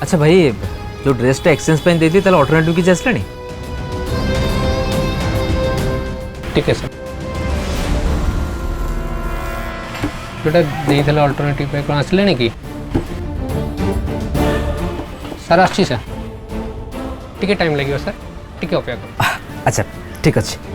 अच्छा भाई जो ड्रेसटा एक्सचेंज पे देती ताले अल्टरनेटिव किसी आसलानी ठीक है सर जोटा देइथले अल्टरनेटिव पे कोन आसले कि सर आछि सर टिके टाइम लगे सर टिके अपेक्षा कर अच्छा ठीक अच्छे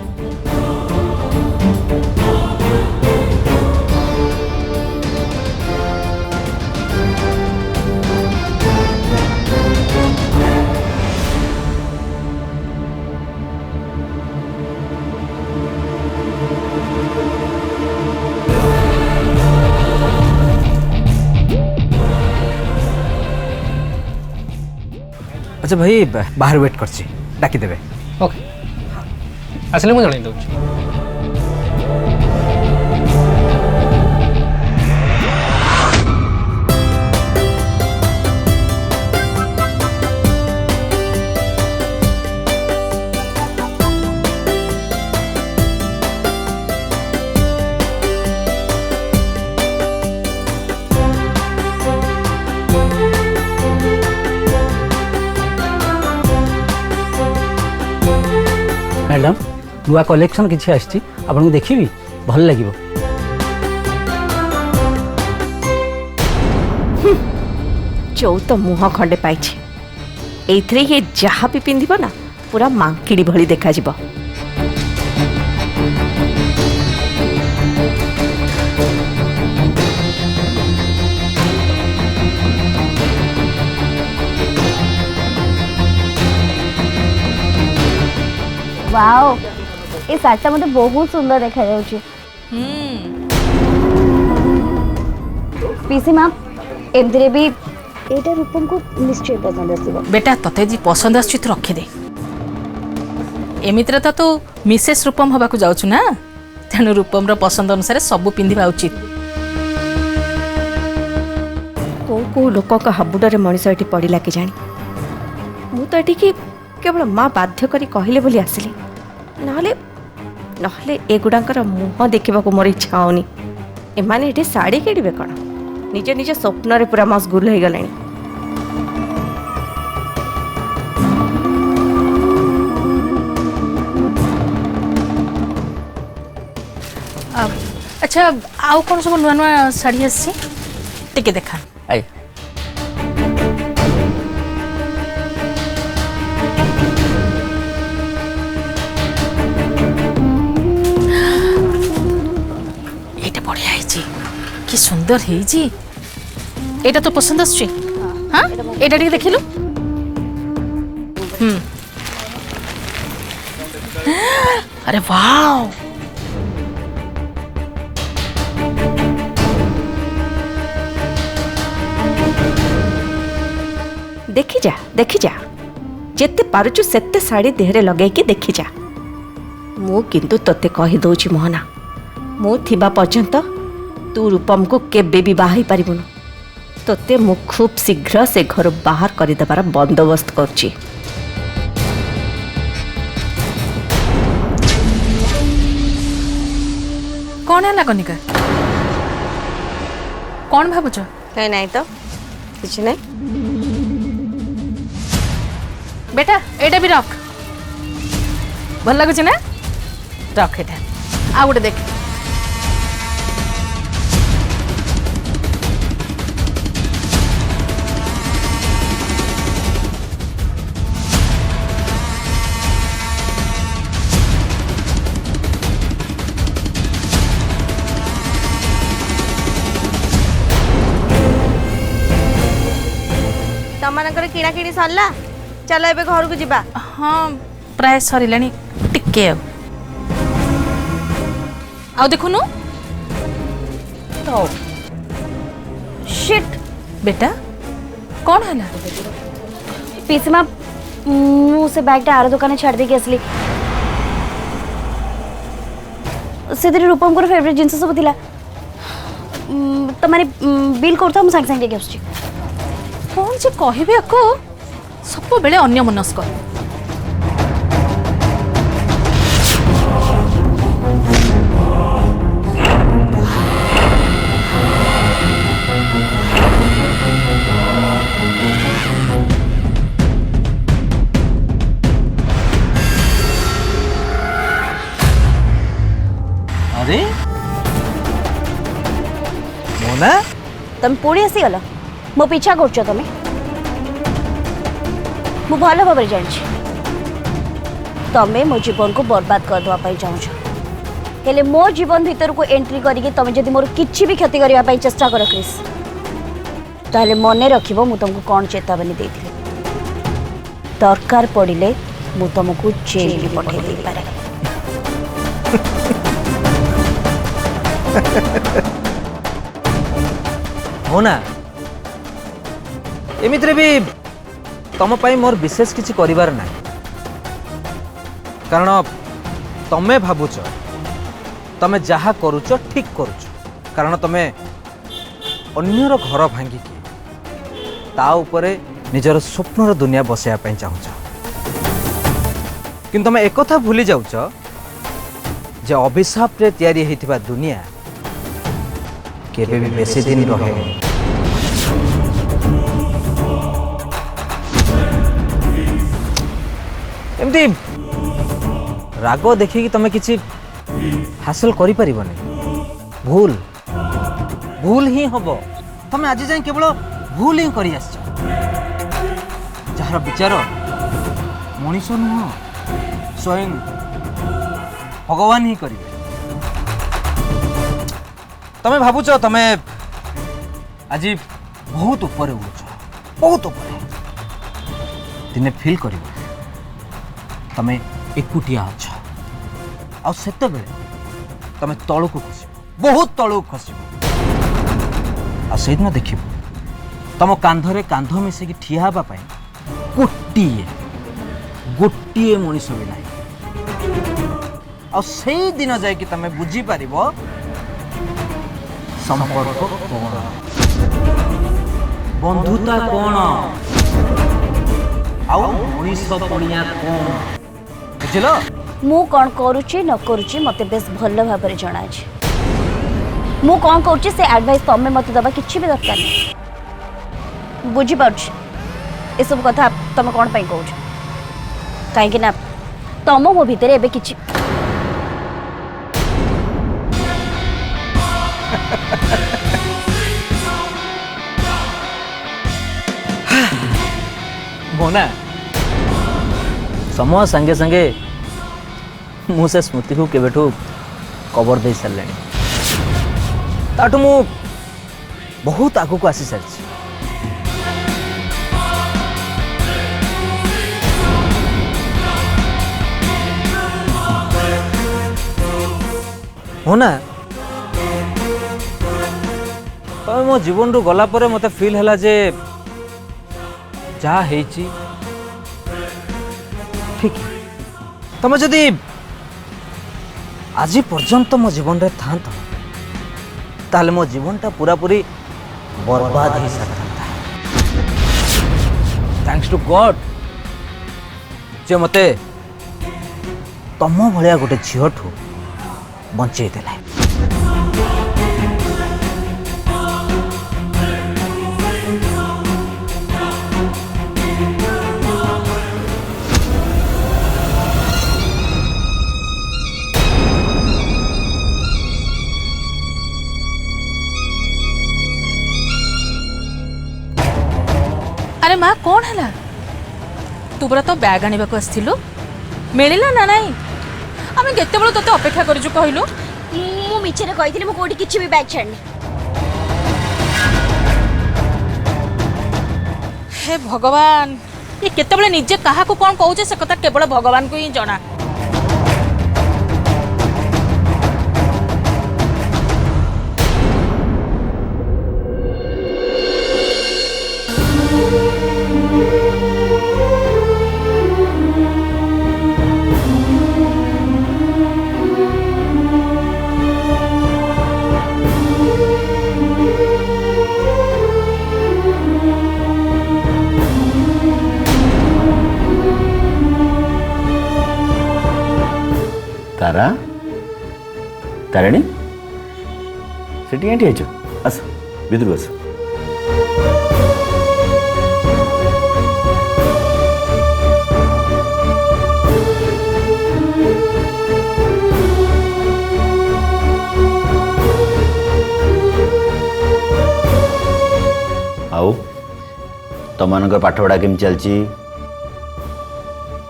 अच्छा भाई बाहर वेट करছি डाकी देबे ओके आसले मु जणाई दउछि मैडम नुआ कलेक्शन किसी आछि आपन को देखिबी भल लागिबो जो तो मुह खंडे पाई एथरे ये जहाँ भी पिंधिब ना पूरा मांकिड़ी भली देखा जिवो। वाओ ये शार्टा मते बहुत सुंदर देखा जाउची। पीसी मां एमदरे भी एटा रूपम को निश्चय पसंद आसीबो। बेटा तते जी पसंद आछि तो रखे दे एमित्र तो मिसेस रूपम हवा को जाउछु ना तेणु रूपम रो पसंद अनुसार सब पिंधिबा उचित। को लोक का हाबुडरे मनीष एटी पड़िला कि जानी मु तो एटी की केवल माँ बाध्य करी कहले बोली आसिली नहले नहले एगुडांकर मुह देखा मोर इच्छा होनी एमाने एटी साड़ी किणवे कौन निज निज स्वप्न रे पूरा मशगुल हो गले। अच्छा आउ कौन सब नुआ नुआ साड़ी आसी टिके देखा आई कि सुंदर है जी एटा तो पसंद आछे। हां एटा टिके देखिलु अरे वाओ देखी जा जेते पारुचु सेते साड़ी देहरे लगे कि देखी जा मु किंतु तते कहि दउची मोहना मु थिबा पर्यंत तू रूपम को केबे भी बाहाई पारिबुनु तोते मु खूब शीघ्र से घर बाहर कर देबार बंदोबस्त करची। कौन है लगनिका कौन भाबुछ कहीं नहीं तो कुछ नहीं बेटा एटा भी रख भल लगुच ना रख एटा आ गोटे देख तमनकर किणा किणी सरला चलो एबे घर को जिबा। हाँ प्राय सरिलानी टिके आउ देखुनु तो शिट बेटा कौन है ना पीसी मां मु से बैगटा आर दुकान छाड़ दे के असली से तेरे रूपम को फेवरेट जिंस सब थिला तमारे बिल करता हम संग संग देके आछी कौन से कहबे को सब बेले अन्य मनस्क मोना तुम पुणी आसीगल मो पीछा कर तुम मु भल भाव जानी तमें मो जीवन को बर्बाद करदे चाहूछ हेले मो जीवन भीतर को एंट्री करके तुम जदि मोर किछि भी क्षति करने चेष्टा कर क्रिस ताले मन रखिब मु तुमको कौन चेतावनी देती दरकार पड़िले मु तुमको जेल भी पठे दे पारे मोना एमित्रे भी तम पाई मोर विशेष किछि करिवार ना कारण तमे भाबुच तमे जहा करूच ठीक करूच कारण तमे अन्यर घर भांगिकी ता उपरे निजर स्वप्नर दुनिया बसैया पई चाहूच किंतु तमे एक कथा भूली जाउच जे अभिशाप रे तैयारी हेतिबा दुनिया केबे भी बेसी दिन रहे एमती राग देखिकी तमे किछि हासिल करि परिबनी भूल भूल ही हबो तमे आज जाय केवल भूल ही करि आछछ जहार विचार मनीष नुह स्वयं भगवान ही करिवे तमे भाबुच तमे आज बहुत ऊपर उड़ुछ बहुत ऊपर दिने फील करिवो तमे एकुटिया अछ आ सेते बेले तमे तळକୁ खसिबो बहुत तळକୁ खसिबो आ सेदिन देखिबो तम कांधरे कांध मिसेकी ठिया हबा पई गोटिए गोटिए मनीष भी नाही आ सेई दिन जाय कि तमे बुझी पारिबो संपर्क कोन बंधुता कोन आउ मनीष पणिया कोन बुझलो मु कौन करुच्ची न करुच्ची मते बेस भल भाव जना अछि मु कौन करुच्ची से एडवाइस तमे मते दबा किछि भी दरकार नहीं बुझी पाउछ ए सब कथा तमे कौन पई कहूछ काहे कि ना तम मो भीतर एबे किछि मोना समय संगे संगे मुझे स्मृति को केबेठू कवर दे सारे ताठू मु बहुत आगू को आसी सारी मोना तमें मो जीवन रू गला परे मते फील हैला जे जा हेची ठीक तमें जदि आज पर्यंत मो जीवन रे था ताले मो जीवनटा पूरा पूरी बर्बाद हो सकता थैंक्स टू गॉड जे मते तम भलिया गोटे झीठू बंचे देला अरे माँ कौन है तू बरा तो बैग आने आसलु मिलला ना नाई आम केत बड़ ते अपेक्षा कर कहलु मु मिछरे कहिथिली मु कोठी किछि भी बैग छाड़नी हे भगवान ये केते निजे कहा को कौन कहूचे से कथा केवल भगवान को ही जना तारा तारिणी सेठी एंटी आइछ आस भितर आस तुम पाठ पढ़ा केम चलची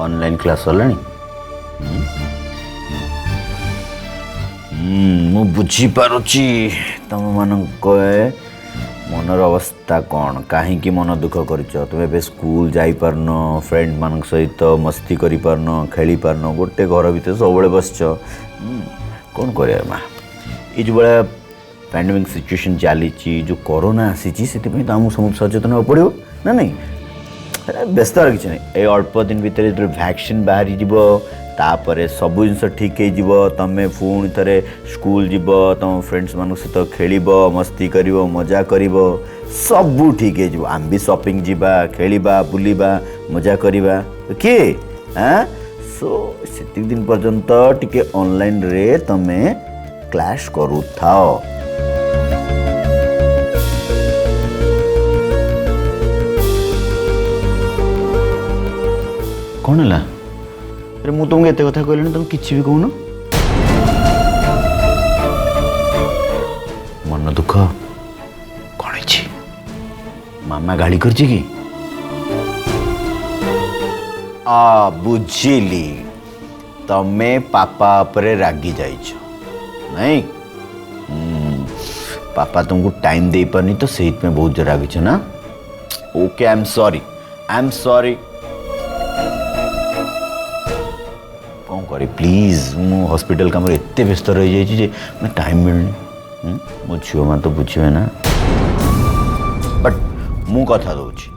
ऑनलाइन क्लास सरलानी मु बुझी पारुची तुम मान मनर अवस्था कौन कहीं मन दुख कर तुम स्कूल जाई पारन फ्रेंड मान सहित मस्ती करी पारन खेली पारन गोटे घर भितर सब बसच कौन कर माँ ये जो भाया पैंडेमिक सिचुएशन चली जो कोरोना आसी तो आमको सब सचेतन होगा पड़ो ना नहीं व्यस्तर किसी नहीं ये अल्प दिन भितर जो वैक्सीन बाहरी जीव तापर सब जिन ठीक हो तुम पुणी थे स्कूल जीव तुम फ्रेंड्स मान सहित खेल मस्ती कर मजा कर सब ठीक हो आम भी शॉपिंग जीवा खेलवा बुलवा मजा करवा ओके हाँ सो से दिन पर्यंत टिके ऑनलाइन रे तुम क्लास करू थाओ कौन है अरे मुझे तुमको एत कथा कहली तुम किसी भी कहून मन दुख कौन है मामा गाड़ी कर कि बुझिली तमे पापा पर रागी जाइछ नहीं पापा तुमको टाइम दे पारनी तो से बहुत जोर रागिछ ना ओके आई एम सॉरी कौन करे प्लीज मु हॉस्पिटल काम एत व्यस्त रही जाइए टाइम मिलनी मो झील मैंने तो बुझे ना बट मु कथा दूची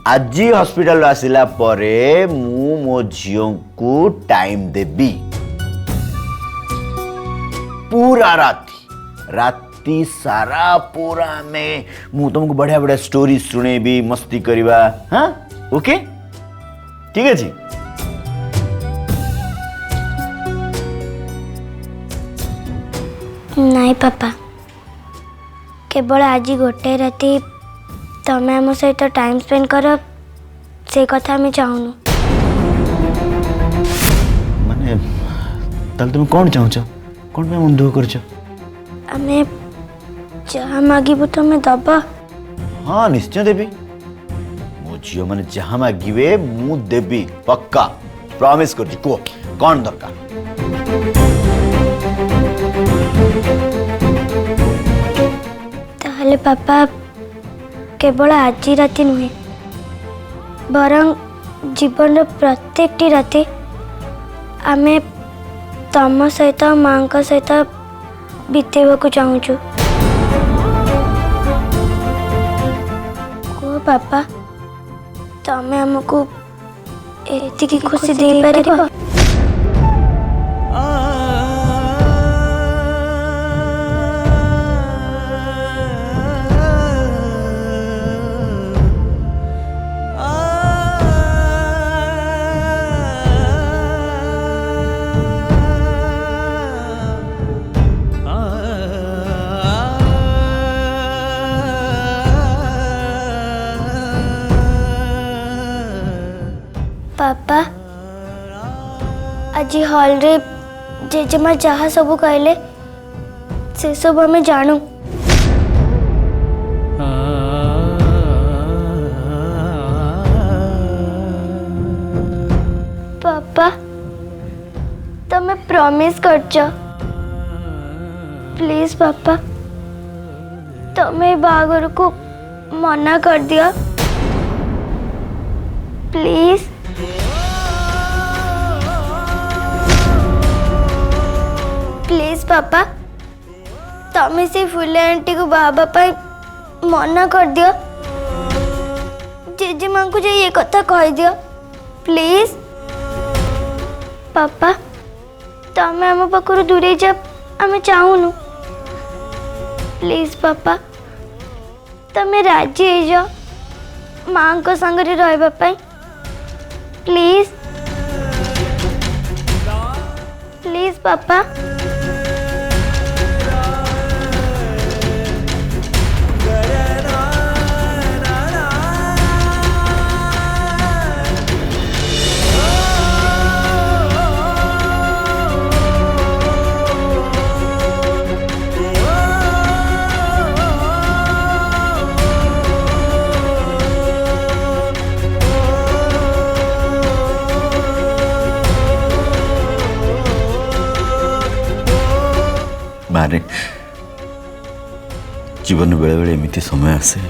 आज हॉस्पिटल आसिला परे मु मो झील को टाइम देबी पूरा राती सारा पूरा में मु तुमको बढ़िया बढ़िया स्टोरी सुनेबी मस्ती करवा हाँ ओके ठीक है जी नहीं पापा केवल आज गोटे राति तमें आम सहित टाइम स्पेंड कर से कथा आम चाहूनु माने ताल तुम कौन चाहछ कौन पे मन दुख करछ आमे जहाँ मागिबु तमें दब हाँ निश्चय देवी मो झील मैंने जहाँ मागिबे मु देवी पक्का प्रॉमिस कर को कौन दरकार ताहले पापा केवल आज राति नुहे बरं जीवन प्रत्येक राति आमे तम सहित माँ सहित बितेबा चाहूँ को पापा तमें आमको एतिकी खुशी दे पार पापा आज हॉल रे जेजेमा जहाँ सब कहले से सब हमें जानू पापा तमें प्रॉमिस करछ प्लीज पापा तमें बागर को मना कर दिया प्लीज प्लीज पापा तमें से फुले आंटी को बाबा पाई मना कर दियो जेजे मां को ये कथा कह दियो प्लीज पापा तमें आम पाखर दूरे जा आम चाहूनु प्लीज पापा तमें राजी हो जाओ मां को संगरे रहबा पाई प्लीज प्लीज पापा बारे जीवन बेले बेले एमती समय आसे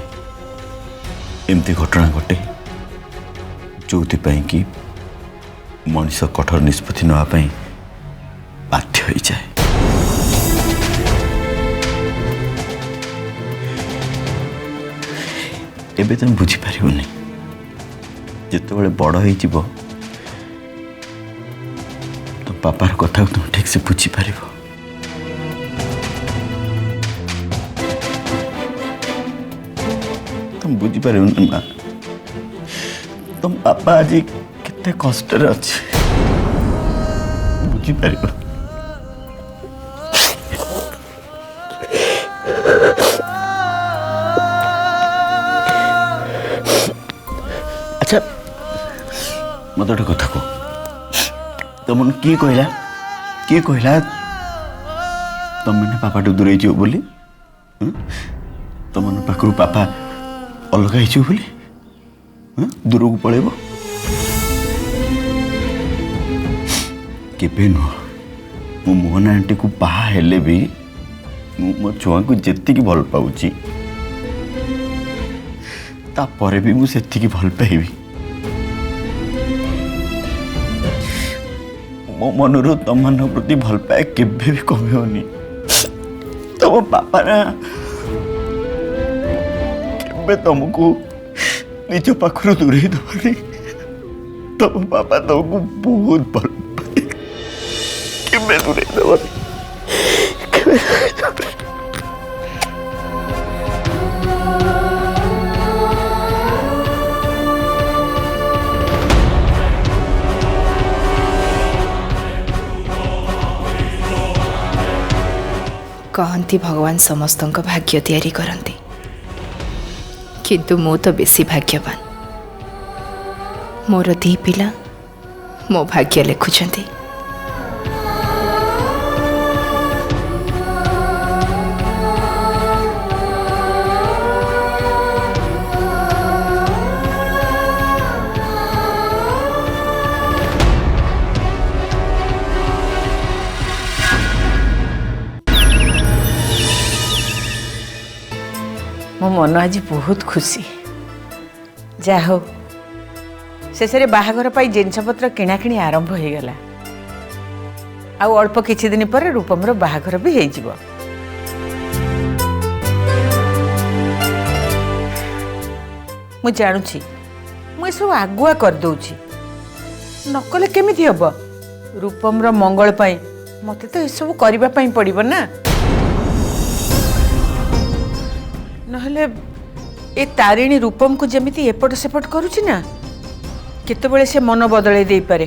एमती घटना घटे जो कि मनीष कठोर निष्पत्ति नापी बाध्य हो जाए। एबे तुम बुझीपारनी जिते बड़ हो तो पापार कथा तुम ठीक से बुझीपार। तुम बुझीपार माँ तुम पापा आज केते कष्ट अच्छे बुझीपार। अच्छा मत गोटे कथा कह तुम किए कहला तुम मैंने पापा टू दूरे जाओ बोली तुम पाखु पापा अलग बोली दूर को पलैब केबे नुह मो मोहना आंटी को बाहा हेले भी मो छुआ को जेति भल पाऊची तापर भी मुझे भल पाइबी। मो मनरू तुम मान प्रति भल पाए केबे भी कमिवनी। तुम पापा ना केबे तुमको निज पाखर दूरे दबानी। तुम पापा तुमको बहुत भल पाए केबे दूरे दबानी। कहती भगवान समस्त भाग्य तैयारी करती किंतु मो तो बेसी भाग्यवान मोर दी पिला मो भाग्य लिखुंट। मो मन आज बहुत खुशी जा हो शेष बाहाघर पाई जिनपतर किणाकिणी आरंभ हो गला। आउ अल्प किछि दिन पर रूपमर बाहाघर भी हो जिवो। मु जानुछि मु सब आगुआ कर दउछि नकले केमिति हबो। रूपमर मंगल पाई मते तो सब करबा पाई पड़िबो ना नहले ए तारिणी रूपम को जमिति एपट सेपट करुछि ना केतेबेले से मन बदलै देई पारे।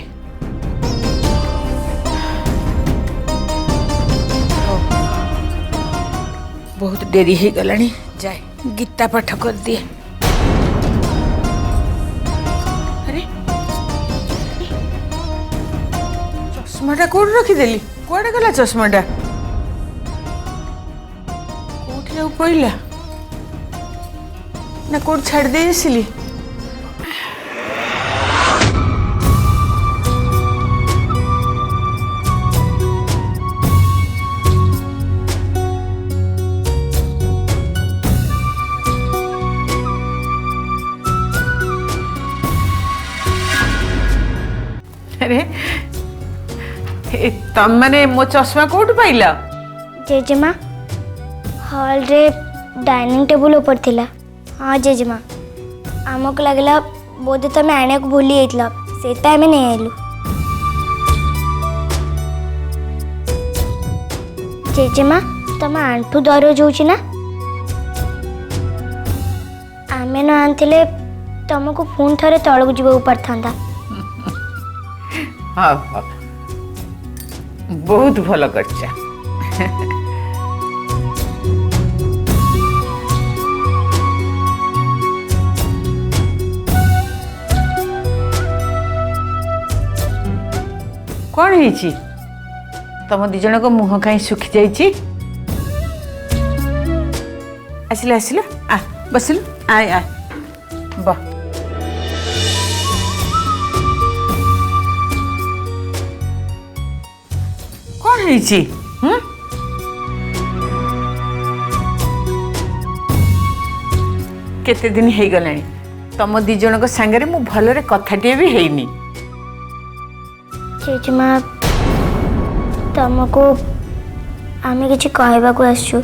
बहुत देरी हो गलानी जाए गीता पाठ कर दिए। अरे चश्माटा कोड रखीदेली कुआडे गला चश्माटा कोठी आउ पइला ना कोड छाड़ दे इसलिए। अरे तम माने मो चश्मा कोड पाइला जेजेमा हॉल रे डाइनिंग टेबल ऊपर थिला। हाँ जेजेमा आमको लगला बोधे तुम आने को भूली जाइल से आम नहीं आइलु। जेजेमा तुम आंठू दरज होची ना आम न आनथिले तुमको पुणी थे तलक जीवा पड़ता। हाँ हाँ बहुत भल करछा। कौन है तुम दी जन को मुह कहीं सुखी जाइए। आसिल आसिल आ बसिल आय आ बा कौन है केते दिन हो गलानी तुम दी जन सांगे मु भलरे कथाटे भी हैनी। जेजेमा तुमको आमे किछि कहबाको आसछु